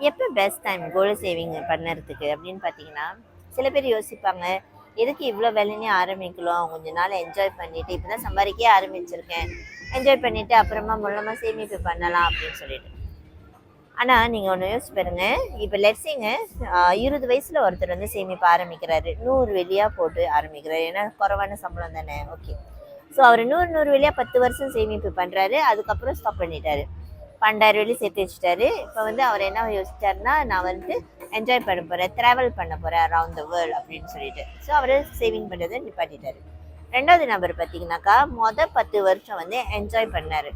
எப்போ best time gold saving பண்ணுறதுக்கு அப்படின்னு பார்த்தீங்கன்னா, சில பேர் யோசிப்பாங்க, எதுக்கு இவ்வளோ வேலைனே ஆரம்பிக்கலாம், கொஞ்ச நாள் என்ஜாய் பண்ணிவிட்டு இப்போ தான் சம்பாதிக்கே ஆரம்பிச்சிருக்கேன், என்ஜாய் பண்ணிவிட்டு அப்புறமா மூலமாக சேமிப்பு பண்ணலாம் அப்படின்னு சொல்லிட்டு. ஆனால் நீங்கள் ஒன்று யோசிச்சு பாருங்க, இப்போ லெட்ஸிங்க 20 வயசில் ஒருத்தர் வந்து சேமிப்பு ஆரம்பிக்கிறாரு, 100 வெள்ளியாக போட்டு ஆரம்பிக்கிறாரு, ஏன்னா குறைவான சம்பளம் தானே, ஓகே. ஸோ அவர் 100 வெள்ளியாக 10 வருஷம் சேமிப்பு பண்ணுறாரு, அதுக்கப்புறம் ஸ்டாப் பண்ணிட்டாரு. 12,000 வெள்ளி சேர்த்து வச்சுட்டாரு. இப்போ வந்து அவர் என்ன யோசிச்சாருன்னா, நான் வந்து என்ஜாய் பண்ண போகிறேன், ட்ராவல் பண்ண போகிறேன் அரவுண்ட் த வேர்ல்டு அப்படின்னு சொல்லிட்டு. ஸோ அவர் சேவிங் பண்ணுறதை நிப்பாட்டிட்டாரு. ரெண்டாவது நபர் பார்த்தீங்கன்னாக்கா, 10 வருஷம் வந்து என்ஜாய் பண்ணார்,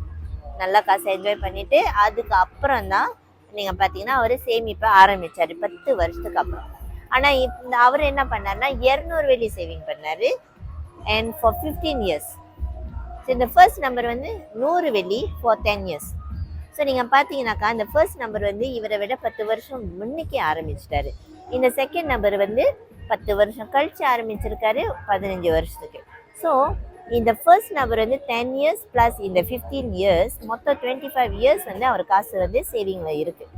நல்லா காசை என்ஜாய் பண்ணிவிட்டு அதுக்கு அப்புறம் தான் நீங்கள் பார்த்தீங்கன்னா அவர் சேமிப்பை ஆரம்பித்தார் 10 வருஷத்துக்கு அப்புறம். ஆனால் அவர் என்ன பண்ணார்னா 200 வெள்ளி சேவிங் பண்ணார் அண்ட் ஃபார் 15 இயர்ஸ். ஸோ இந்த ஃபர்ஸ்ட் நம்பர் வந்து 100 வெள்ளி ஃபார் 10 இயர்ஸ். ஸோ நீங்கள் பார்த்தீங்கன்னாக்கா இந்த ஃபர்ஸ்ட் நம்பர் வந்து இவரை விட 10 வருஷம் முன்னுக்கே ஆரம்பிச்சிட்டாரு. இந்த செகண்ட் நம்பர் வந்து 10 வருஷம் கழித்து ஆரம்பிச்சிருக்காரு, 15 வருஷத்துக்கு. ஸோ இந்த ஃபர்ஸ்ட் நம்பர் வந்து 10 இயர்ஸ் ப்ளஸ் இந்த 15 இயர்ஸ், மொத்தம் 25 இயர்ஸ் வந்து அவர் காசு வந்து சேவிங்கில் இருக்குது.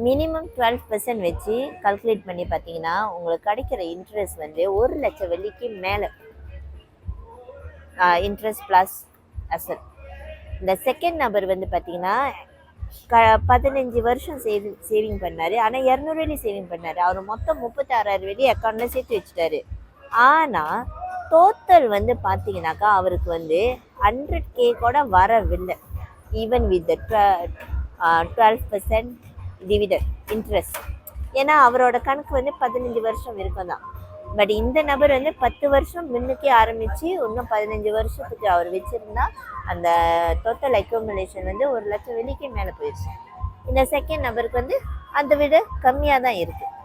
மினிமம் 12% வச்சு கல்குலேட் பண்ணி பார்த்தீங்கன்னா உங்களுக்கு கிடைக்கிற இன்ட்ரெஸ்ட் வந்து 1 லட்சம் வெள்ளிக்கு மேலே இன்ட்ரெஸ்ட் ப்ளஸ் அசட். இந்த செகண்ட் நம்பர் வந்து பார்த்தீங்கன்னா 15 வருஷம் சேவிங் பண்ணார், ஆனால் 200 வெள்ளி சேவிங் பண்ணார். அவர் மொத்தம் 36,000 வெள்ளி அக்கௌண்ட்டில் சேர்த்து வச்சுட்டாரு. ஆனால் டோட்டல் வந்து பார்த்தீங்கன்னாக்கா அவருக்கு வந்து 100K கூட வரவில்லை, ஈவன் வித் 12% டிவிடெண்ட் இன்ட்ரெஸ்ட். ஏன்னா அவரோட கணக்கு வந்து 15 வருஷம் இருக்கும் தான். பட் இந்த நபர் வந்து 10 வருஷம் முன்னுக்கே ஆரம்பித்து இன்னும் 15 வருஷத்துக்கு அவர் வச்சுருந்தா அந்த டோட்டல் அக்யூமுலேஷன் வந்து 1 லட்சம் வெள்ளிக்கு மேலே போயிடுச்சு. இந்த செகண்ட் நபருக்கு வந்து அதை விட கம்மியாக தான் இருக்குது.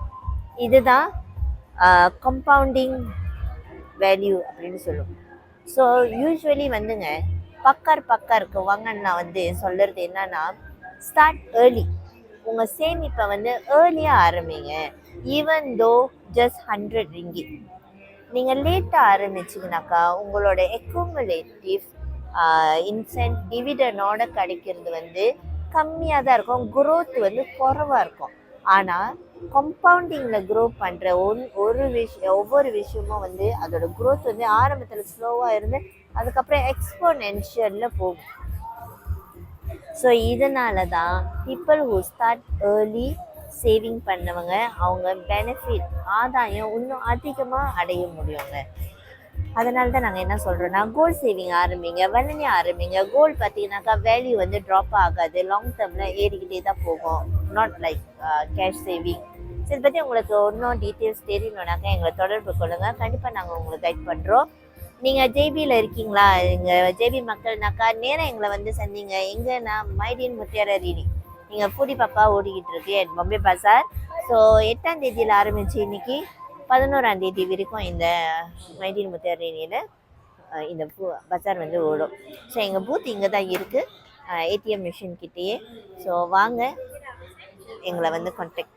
இதுதான் கம்பவுண்டிங் வேல்யூ அப்படின்னு சொல்லுவோம். ஸோ யூஸ்வலி வந்துங்க பக்காருக்கு வாங்கன்னு நான் வந்து சொல்கிறது என்னன்னா, ஸ்டார்ட் ஏர்லி. உங்கள் சேமிப்பை வந்து ஏர்லியாக ஆரம்பிங்க. Even though just 100 ringgit. நீங்கள் லேட்டாக ஆரம்பிச்சிங்கனாக்கா உங்களோட அக்யூமுலேட்டிவ் இன்சென்ட் டிவிடனோட கிடைக்கிறது வந்து கம்மியாக தான் இருக்கும், குரோத் வந்து குறைவாக இருக்கும். ஆனால் கம்பவுண்டிங்கில் க்ரோ பண்ணுற ஒவ்வொரு விஷயமும் வந்து அதோட க்ரோத் வந்து ஆரம்பத்தில் ஸ்லோவாக இருந்து அதுக்கப்புறம் எக்ஸ்போனென்ஷியலில் போகும். ஸோ இதனால தான் people who start early saving பண்ணவங்க அவங்க பெனிஃபிட் ஆதாயம் இன்னும் அதிகமாக அடைய முடியுங்க. அதனால தான் நாங்கள் என்ன சொல்கிறோன்னா, கோல்டு சேவிங் ஆரம்பிங்க, வெள்ளனே ஆரம்பிங்க. கோல்டு பார்த்தீங்கன்னாக்கா வேல்யூ வந்து ட்ராப் ஆகாது, லாங் டேர்மில் ஏறிக்கிட்டே தான் போகும், not like cash saving. So இதை பற்றி உங்களுக்கு இன்னும் டீட்டெயில்ஸ் தெரியணுன்னாக்கா எங்களை தொடர்பு கொள்ளுங்கள், கண்டிப்பாக நாங்கள் உங்களுக்கு கைட் பண்ணுறோம். நீங்கள் ஜேபியில் இருக்கீங்களா, எங்கள் ஜேபி மக்கள்னாக்கா நேராக எங்களை வந்து சந்திங்க. எங்கன்னா மைடின் முத்தியார ரீடி நீங்கள் ஃபூடி பாப்பா ஓடிக்கிட்டு இருக்கு அட் பாம்பே பஜார். ஸோ 8ஆம் தேதியில் ஆரம்பித்து இன்றைக்கி 11ஆம் தேதி வரைக்கும் இந்த மைடின் முத்தியார ரீடியில் இந்த பஜார் வந்து ஓடும். ஸோ எங்கள் பூத் இங்கே தான் இருக்குது, ஏடிஎம் மிஷின் கிட்டேயே. ஸோ வாங்க, எங்களை வந்து கான்டாக்ட்